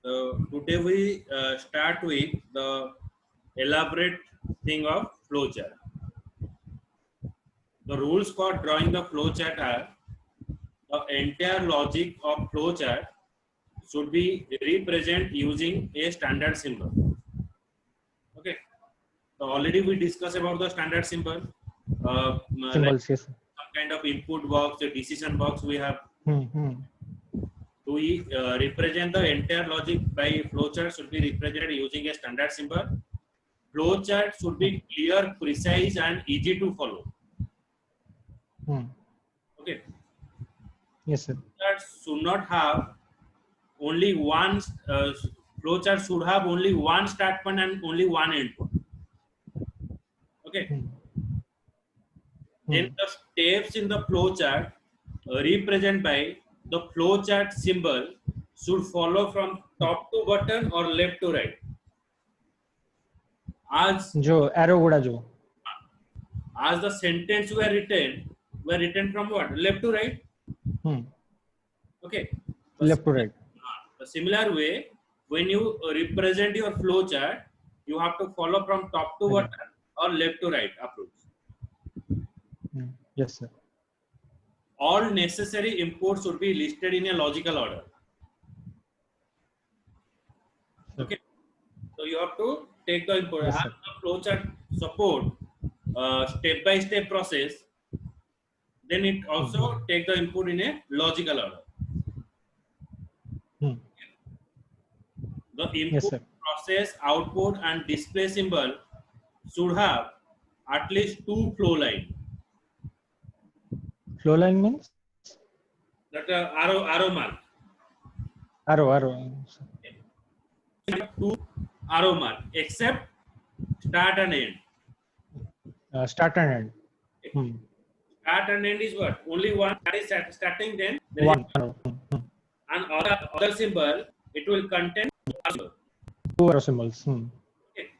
Today we start with the elaborate thing of flowchart. The rules for drawing the flowchart are: the entire logic of flowchart should be represented using a standard symbol. Okay. So already we discussed about the standard symbol. Symbols, like yes. some kind of input box, a decision box we have. To represent the entire logic by flowchart should be represented using a standard symbol. Flowchart should be clear, precise, and easy to follow. Okay. Yes, sir. Flowchart should not have only one. Flowchart should have only one start point and only one end point. Okay. Then the steps in the flowchart represented by the flowchart symbol should follow from top to bottom or left to right. As जो arrow गुड़ा जो as the sentence were written from what? Left to right. Okay. left to right. The similar way, when you represent your flowchart, you have to follow from top to bottom or left to right approach. Yes, sir. All necessary imports should be listed in a logical order. Okay. So you have to take the import. Yes, As the flowchart support step-by-step process, then it also take the input in a logical order. The input, process, output, and display symbol should have at least two flow lines. Flow line means That arrow mark. Arrow. Two arrow mark, except start and end. Start and end. Start and end is what? Only one. That is starting. Then One. And other symbol, it will contain two arrow symbols. Okay.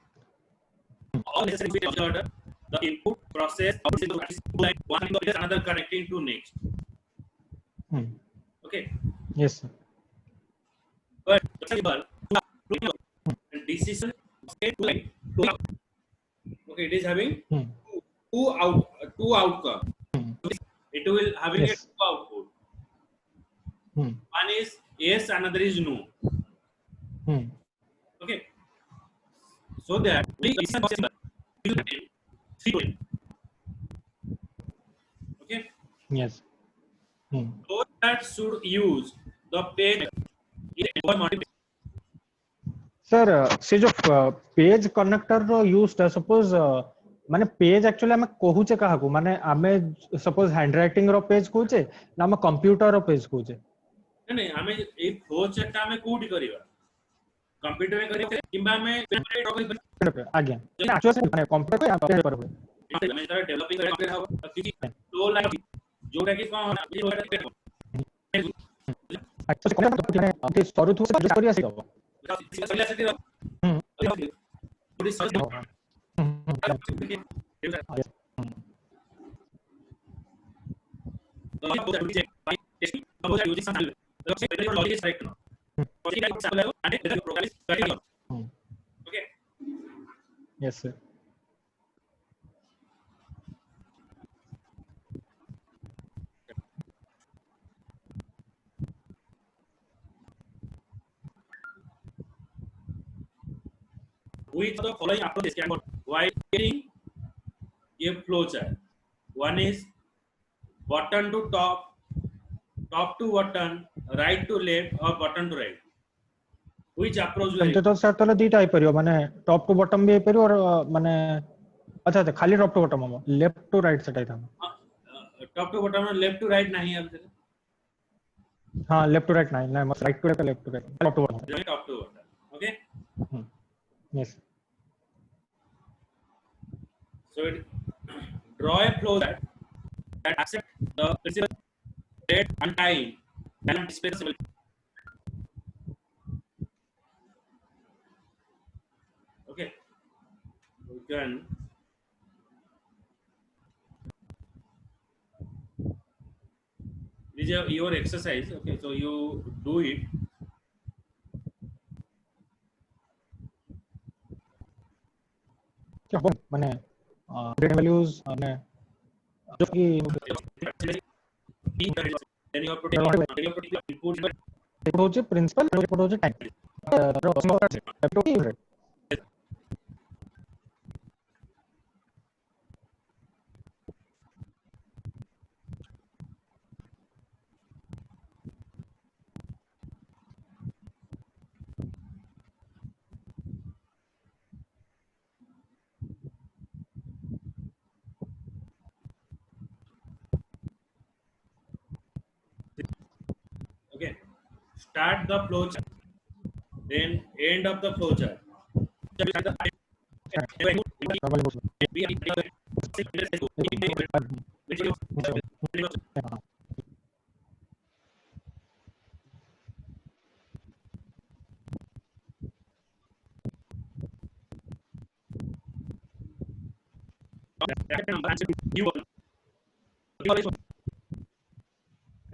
All necessary order. The input, process, output, like one is another connecting to next. Okay. Yes, sir. But the symbol and decision okay, it is having two outcome. It will having a two output. One is yes, another is no. Okay. So that we okay. Yes. So that should use the page. Sir, से जो page connector रो use ता suppose माने page actually हमें कहूचे कहा को माने हमें suppose handwriting रो page कहूचे ना हमें कंप्यूटर रो पेज कहूचे नहीं हमें ए फ्लो चार्ट हमें कोड करिवा कंप्यूटर में करिवा किबा हमें आज्ञा एक्चुअली माने कंप्यूटर पे पेज पर हुए हमें जरा डेवलपिंग करके हो किसी फ्लो लाइन जोटा कि कोन एक्चुअली कंप्यूटर में अपने स्वरूप से यूज करिया सिखो Yes, sir. Which of the following approaches can work while getting a flowchart? One is bottom to top, top to bottom, right to left, or bottom to right. Which approach will तो sir तले दीटा आई परियो माने top to bottom भी आई परियो और माने अच्छा अच्छा खाली टॉप टू बॉटम हम लेफ्ट टू राइट सेट आई था टॉप टू बॉटम में लेफ्ट टू राइट नहीं है अब हां लेफ्ट टू राइट नहीं ना right to left to right top to bottom okay yes so draw a flow that accept the principal date and time and display the symbol. Okay, we can this is your exercise. Okay, so you do it. माने values माने जो कि then you have to take input input होचे principal input होचे time okay, start the flow chart, then end of the flow chart.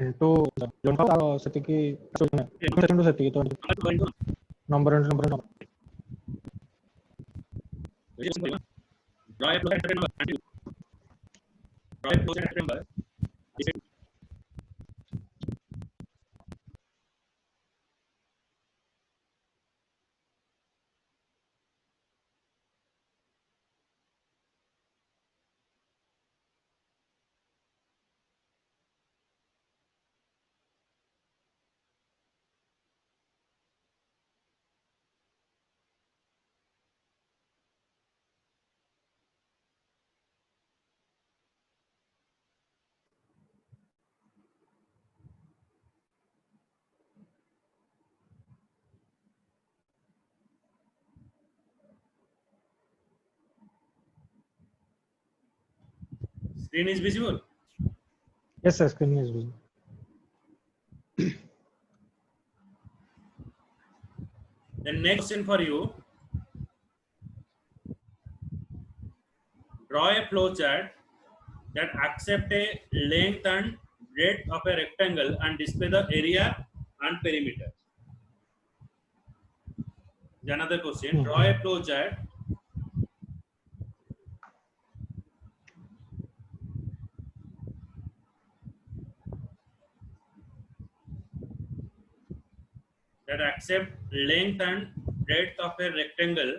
into zone सेति की second सेति तो number Draw a flow chart number. Draw a flow chart number. Screen is visible. yes sir screen is visible The next question for you: draw a flow chart that accept a length and breadth of a rectangle and display the area and perimeter. Another question: draw a flow chart that accept length and breadth of a rectangle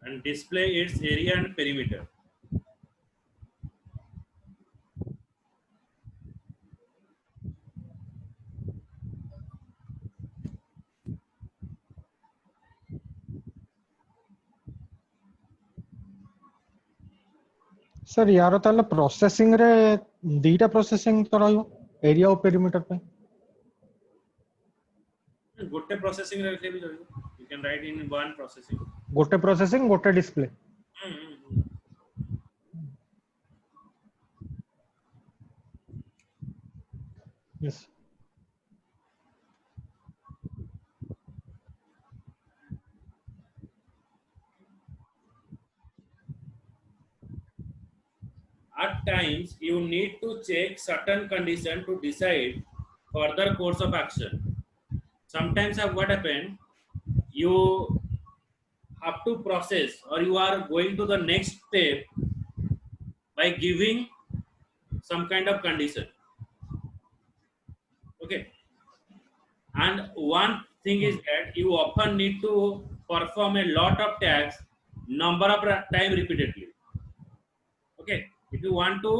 and display its area and perimeter. Sir यार ताले processing रे दीटा processing तो रहयो area और perimeter पे गोटे processing रखे भी चलिए. You can write in one processing. गोटे प्रोसेसिंग गोटे display yes At times, you need to check certain condition to decide further course of action. Sometimes, what happen? You have to process, or you are going to the next step by giving some kind of condition. Okay, and one thing is that you often need to perform a lot of tasks, number of time repeatedly. Okay, if you want to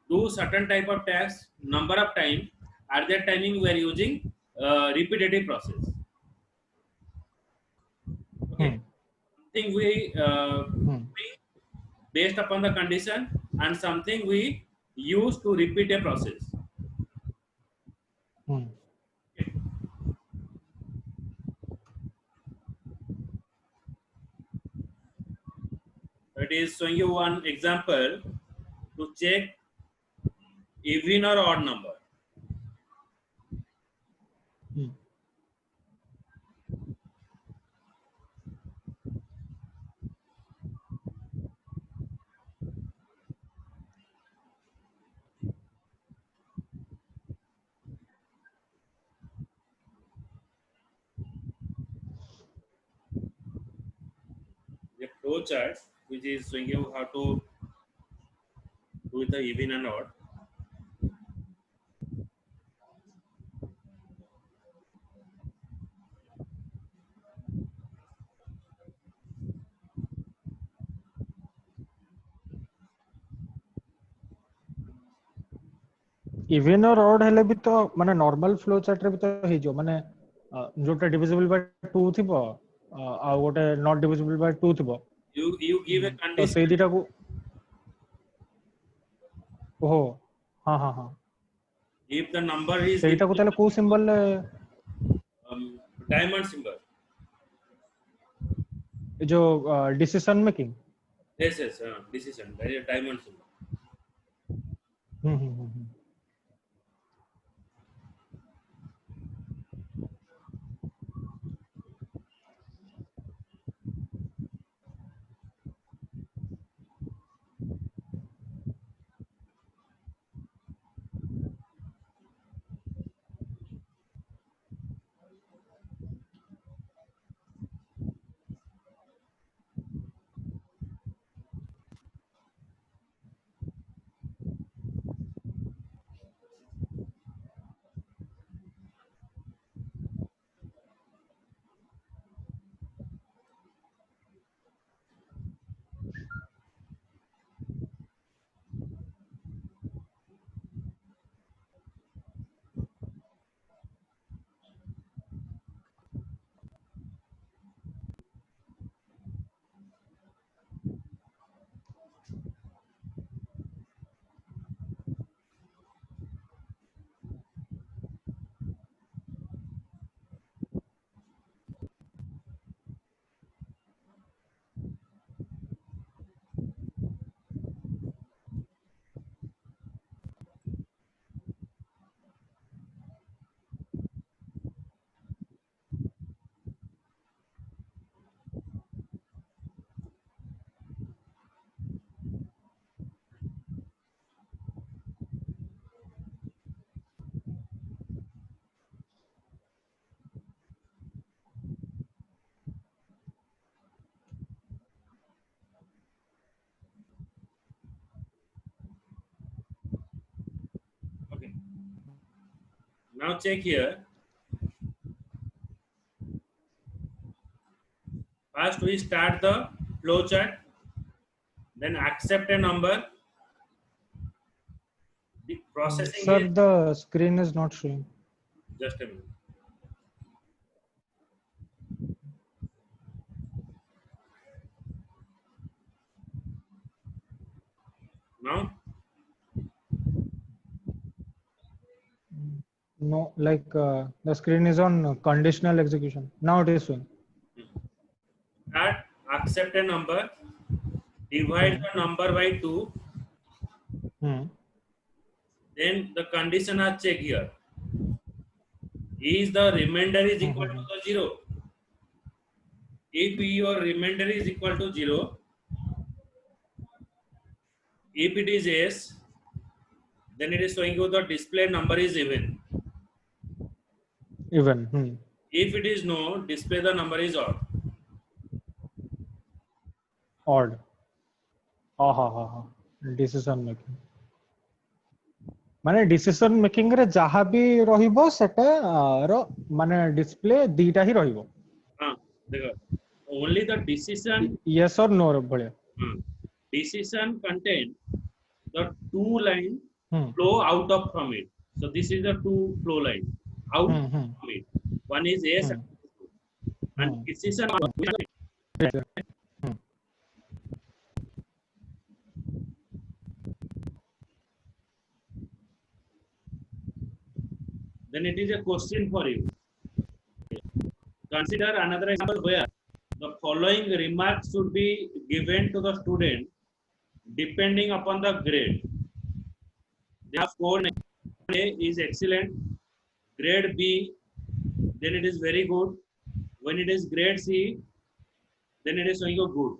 do certain type of tasks number of time, at that timing we are using repetitive process. Okay, something we based upon the condition, and something we use to repeat a process. Okay. It is showing you one example to check even or odd number. flow chart which is showing you how to do the even and odd. Even और odd हेले भी तो माने normal flow chart रे भी तो हे जो माने जोटा डिविजिबल बाय 2 थिबो आ गोटे नॉट डिविजिबल बाय 2 थिबो You give a तो condition. से दिटा को ओहो हां हां हां If the number is सेटा को ताले को सिंबल diamond symbol. जो decision making Yes, yes, decision. That is a diamond symbol. Hmm Okay. Now check here. First we start the flow chart, then accept a number. The processing sir is the screen is not showing just a minute. Now know like the screen is on conditional execution now it is showing start accept a number, divide the number by 2, then the condition are check here. Is the remainder is equal to the 0? If your remainder is equal to 0, if it is yes, then it is showing you the display number is even. Even If it is no, display the number is odd. Odd हा decision making माने decision making रे जहाँ भी रहिबो सेटा रो माने display दीटा ही रहिबो देखो only the decision यस और नो रो भलिया decision contain the two line hmm flow out of from it. So this is the two flow line out from it. One is yes and decision. Then it is a question for you. Consider another example where the following remarks should be given to the student depending upon the grade. Their score A is excellent, grade B, then it is very good. When it is grade C, then it is showing you good.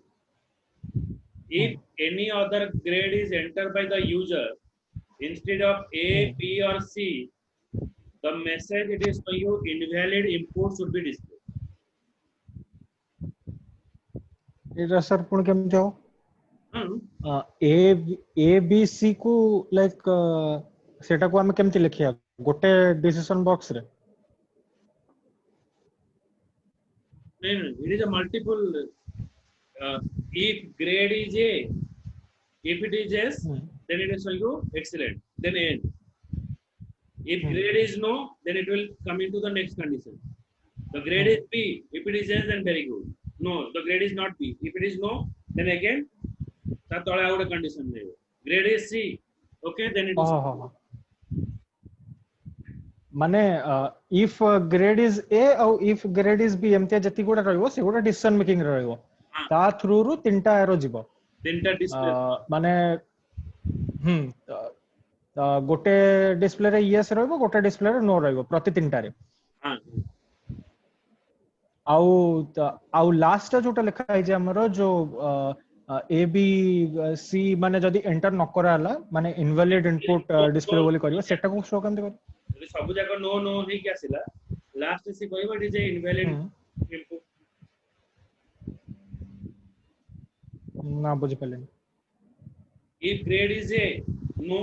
If any other grade is entered by the user instead of A, B or C, the message it is showing you invalid input should be displayed. Etah sir पुण केमते हो हम्म A B C को like सेटा को हम केमते लिखिया गोटे decision box रे नहीं नहीं it is a multiple if grade is A, if it is S, hmm then it is equal to excellent, then N. If hmm grade is no, then it will come into the next condition. The grade hmm is B, if it is S, then very good. No, the grade is not B, if it is no, then again ତା ତଳେ ଆଉ ଗୋଟେ condition ରହିବ. Grade is C, okay, then it is ओहो माने if grade is a और if grade is B एमते जति गोटा रहइबो से गोटा डिसीजन मेकिंग रहइबो हाँ ता थ्रू रु तीनटा एरो जीवो तीनटा डिस्प्ले माने गोटे डिस्प्ले रे यस रहइबो गोटे डिस्प्ले रे नो रहइबो प्रति तीनटा रे हाँ आउ आउ लास्ट जोटा लिखा है जे हमरो जो ए बी सी माने जदी एंटर न कराला माने इनवैलिड इनपुट डिस्प्ले बोली करियो सेटा को शो करते कर ଯଦି ସବୁ ଯାକ नो नो ହେଇକି ଆସିଲା ଲାଷ୍ଟ ସେ କହିବ it is a invalid input. ना बुझ पले If grade is A, no,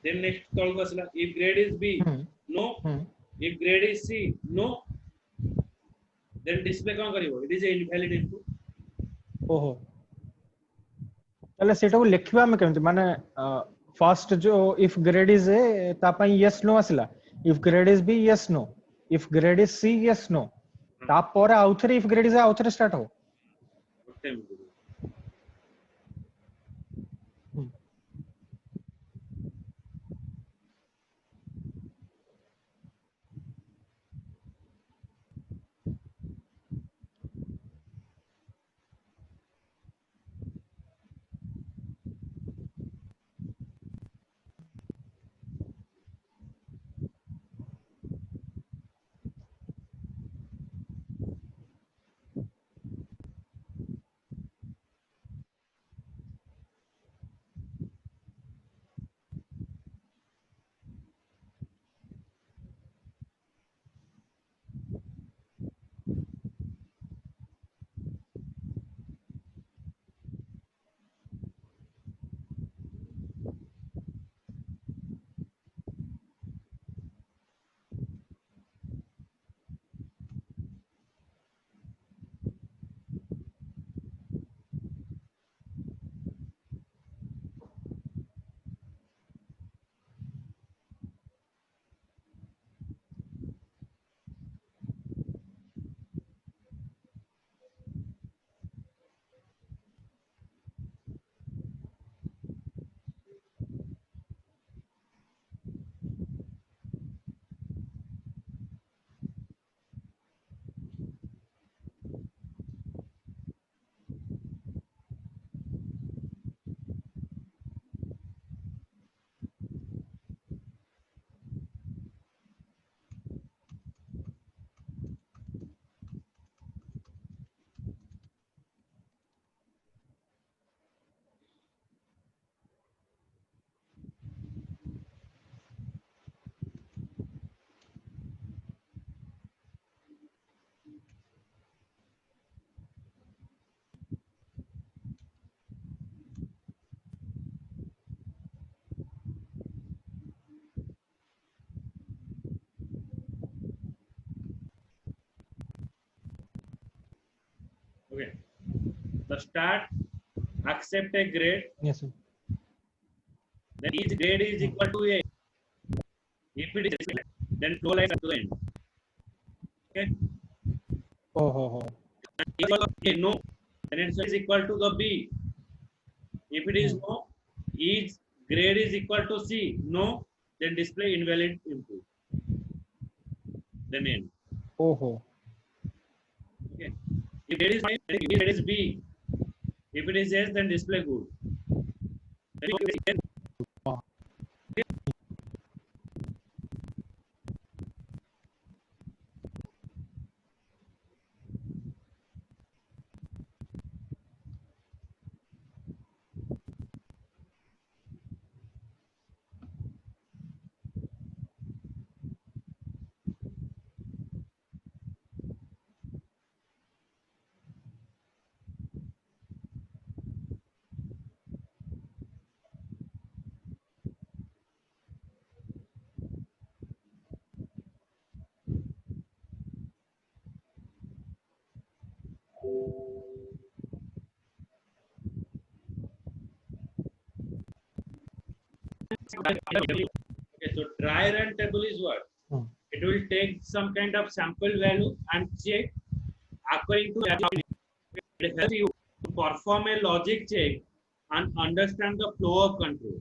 then next ତଳକୁ ଆସିଲା if grade is B, no, if grade is C, no, then display କଣ କରିବ it is a invalid input. ओहो चले सेटा को लिखिबा हम केमति माने फर्स्ट जो इफ ग्रेड इज ए ता पई यस नो आसिला if grade is B yes no if grade is C yes no ता पर आउथरे इफ ग्रेड इज आउथरे स्टार्ट हो ଗୋଟେ minute. Okay, the start accept a grade, yes then each grade is equal to A. If it is then flow like to the end. Okay, ओहो हो equal to A, no, then it is equal to the B. If it is no, each grade is equal to C, no, then display invalid input. Then end. ओहो Okay. If grade is fine, then grade is B. If it is yes, then display good. Then Okay, so dry run table is what? It will take some kind of sample value and check according to that. It helps you to perform a logic check and understand the flow of control.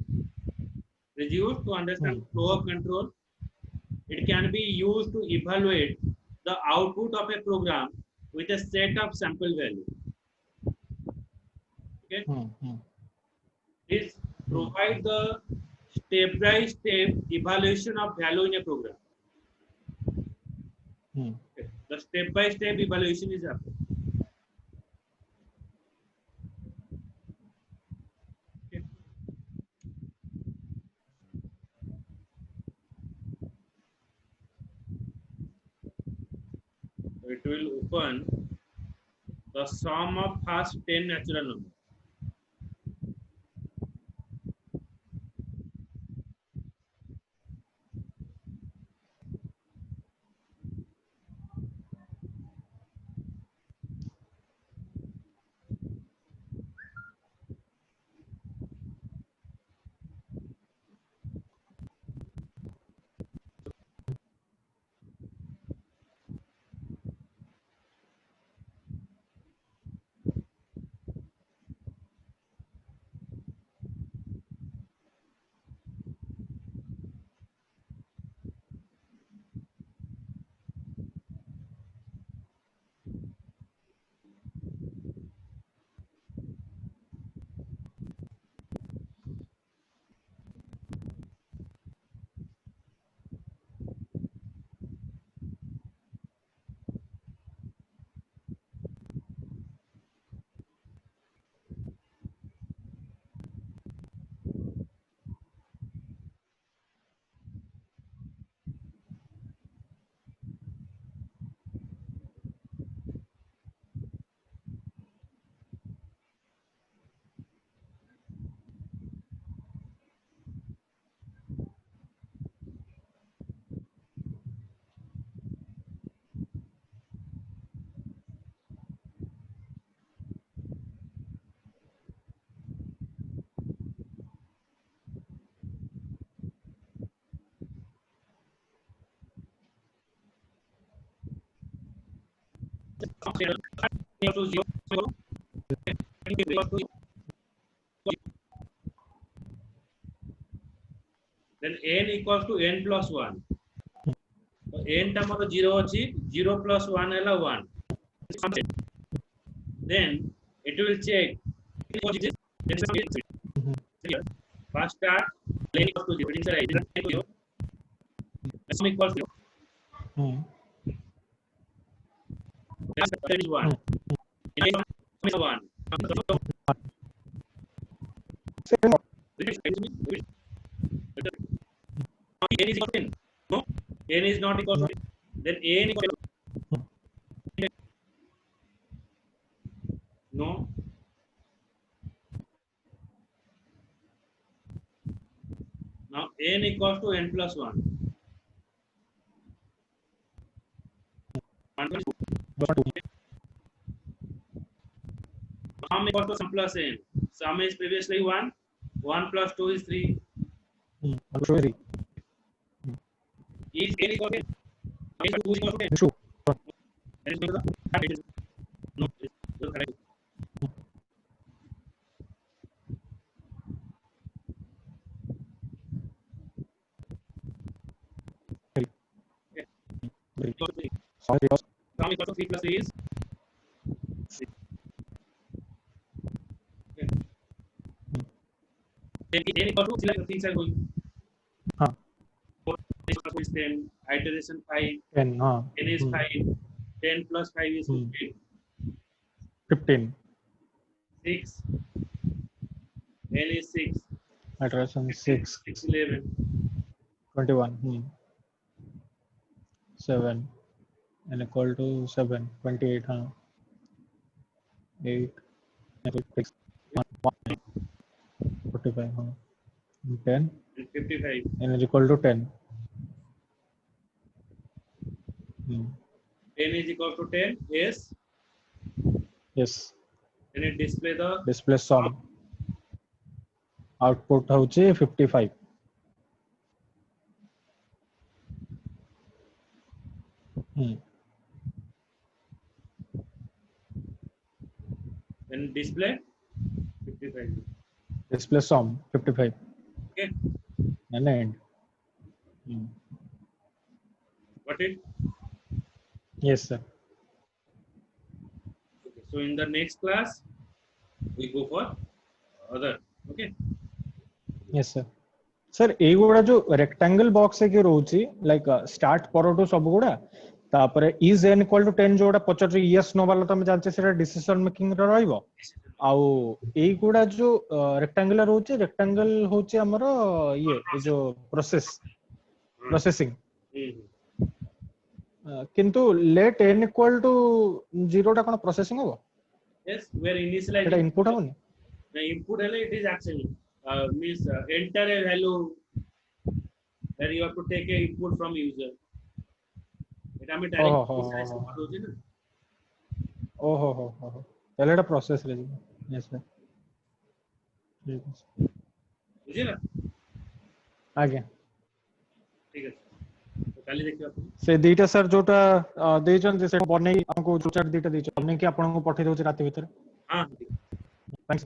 It is used to understand the flow of control. It can be used to evaluate the output of a program with a set of sample value. Okay. This provides the step-by-step evaluation of value in a program. Okay. The step-by-step evaluation is happening. Okay. So it will open the sum of first 10 natural numbers. Then n equals to n plus 1. So n term of 0 is 0 plus 1 is 1. Then it will check. First start n equals to 0. N equals to 0. That is 1. N is 1. N is equal to 10. No, n is not equal to 10. Then n equal to no. Now n equals to n plus 1. Sum equals to sum plus n. Sum is previously 1. 1 plus 2 is 3. Is n equal to 10? Is 2 equal to 10? True. That is no, it's correct. Sum equals to 3 plus 3 is 6. Okay. Then n equal to 3 like the things are going. 4 is 10, iteration 5, 10. n is 5, 10 plus 5 is 15. 15. 6, n is 6, Iteration 6. 6, 11. 21. 7. N equal to 7. 28. 8. 6. 1. 45. 10. And 55. N is equal to 10. N is equal to 10, yes. yes then it display the display sum output होची 55 then display 55. display sum 55 Okay, and end got it? yes sir Okay, so in the next class we go for other. Okay, yes sir sir एगुड़ा जो rectangle box है कि रोची like start परटू सब गुड़ा तापरे is n equal to 10 जोड़ा पचर yes no वाला तमे जानते सेटा डिसीजन मेकिंग रे रहइबो आउ एगुड़ा जो रेक्टेंगुलर होचे रेक्टेंगल होचे हमर ये जो प्रोसेसिंग किंतु लेट n इक्वल टू 0 टा कोन प्रोसेसिंग हो yes, where Etah initializing input होनी the input hele it is actually means enter a value where you have to take a input from user. এটা আমি ओहो direct हो initialize कर doji ना. ओहो हो चलो एटा प्रोसेस रे यस सर बुझी ना. आगे ठीक है, तो काली देखियो आपण. से दीटा सर जोटा देचन से बनै हमको जो चार दीटा देचन बनै कि आपन को पठै दउछ राति भीतर हां, ठीक है. थैंक्स